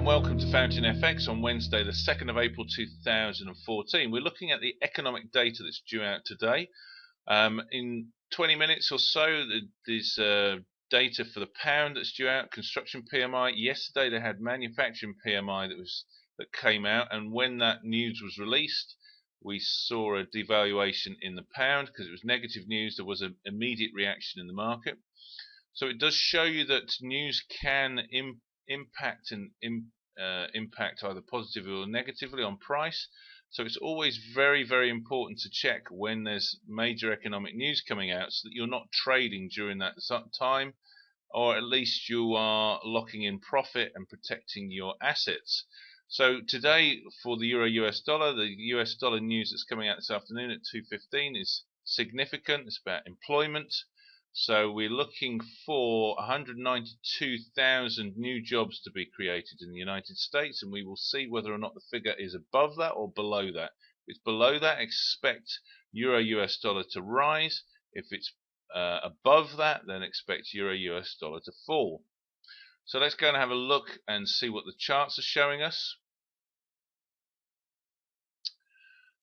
and welcome to FountainFX on Wednesday the 2nd of April 2014. We're looking at the economic data that's due out today. In 20 minutes or so there's data for the pound that's due out, construction PMI. Yesterday they had manufacturing PMI that came out, and when that news was released we saw a devaluation in the pound because it was negative news. There was an immediate reaction in the market. So it does show you that news can impact either positively or negatively on price. So it's always very, very important to check when there's major economic news coming out, so that you're not trading during that time, or at least you are locking in profit and protecting your assets. So today for the Euro US dollar, the US dollar news that's coming out this afternoon at 2:15 is significant. It's about employment. So we're looking for 192,000 new jobs to be created in the United States, and we will see whether or not the figure is above that or below that. If it's below that, expect Euro US dollar to rise. If it's above that, then expect Euro US dollar to fall. So let's go and have a look and see what the charts are showing us.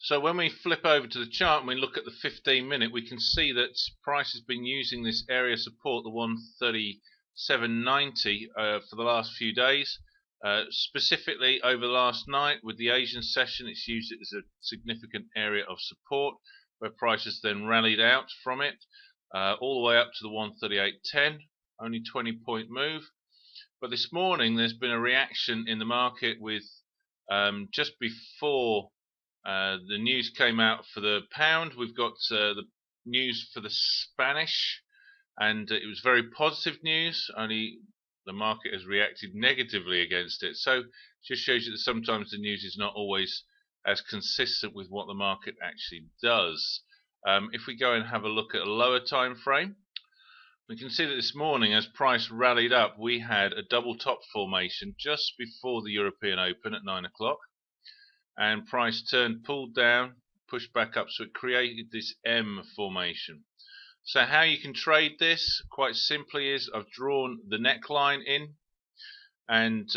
So when we flip over to the chart and we look at the 15-minute, we can see that price has been using this area support, the 137.90, for the last few days. Specifically over the last night with the Asian session, it's used it as a significant area of support, where price has then rallied out from it all the way up to the 138.10, only 20-point move. But this morning there's been a reaction in the market with just before the news came out for the pound, we've got the news for the Spanish, and it was very positive news, only the market has reacted negatively against it. So it just shows you that sometimes the news is not always as consistent with what the market actually does. If we go and have a look at a lower time frame, we can see that this morning, as price rallied up, we had a double top formation just before the European Open at 9 o'clock. And price turned, pulled down, pushed back up, so it created this M formation. So how you can trade this quite simply is I've drawn the neckline in, and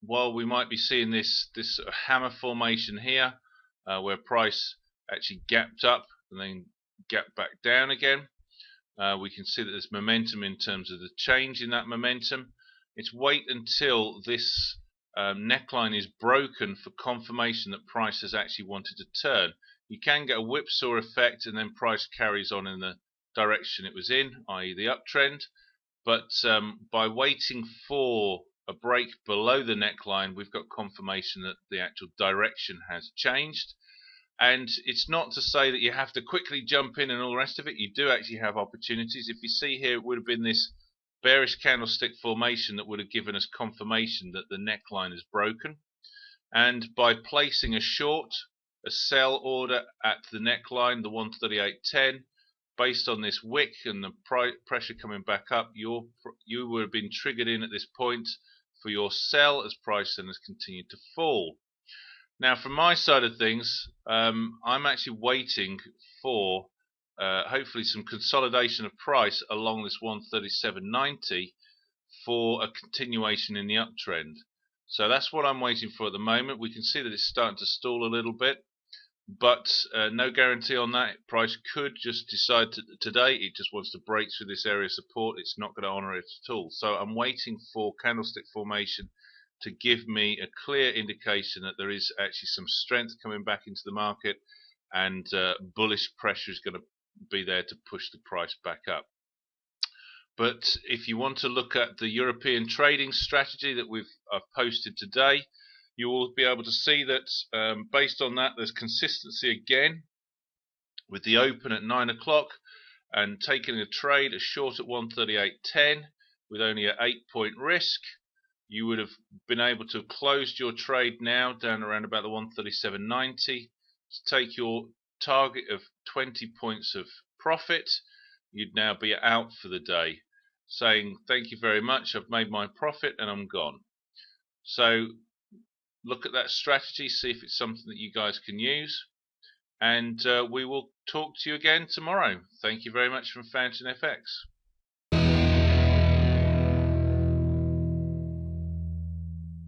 while we might be seeing this hammer formation here where price actually gapped up and then gapped back down again, we can see that there's momentum in terms of the change in that momentum. It's wait until this neckline is broken for confirmation that price has actually wanted to turn. You can get a whipsaw effect and then price carries on in the direction it was in, i.e. the uptrend, but by waiting for a break below the neckline, we've got confirmation that the actual direction has changed. And it's not to say that you have to quickly jump in and all the rest of it. You do actually have opportunities. If you see here, it would have been this bearish candlestick formation that would have given us confirmation that the neckline is broken, and by placing a sell order at the neckline, the 138.10, based on this wick and the pressure coming back up, you would have been triggered in at this point for your sell as price then has continued to fall. Now from my side of things, I'm actually waiting for hopefully some consolidation of price along this 137.90 for a continuation in the uptrend. So that's what I'm waiting for at the moment. We can see that it's starting to stall a little bit, but no guarantee on that. Price could just decide today it just wants to break through this area of support. It's not going to honor it at all. So I'm waiting for candlestick formation to give me a clear indication that there is actually some strength coming back into the market, and bullish pressure is going to be there to push the price back up. But if you want to look at the European trading strategy that I've posted today, you will be able to see that based on that there's consistency again with the open at 9 o'clock and taking a trade, a short at 138.10 with only an 8-point risk. You would have been able to have closed your trade now down around about the 137.90 to take your target of 20 points of profit. You'd now be out for the day, saying thank you very much, I've made my profit and I'm gone. So look at that strategy, see if it's something that you guys can use, and we will talk to you again tomorrow. Thank you very much from FountainFX.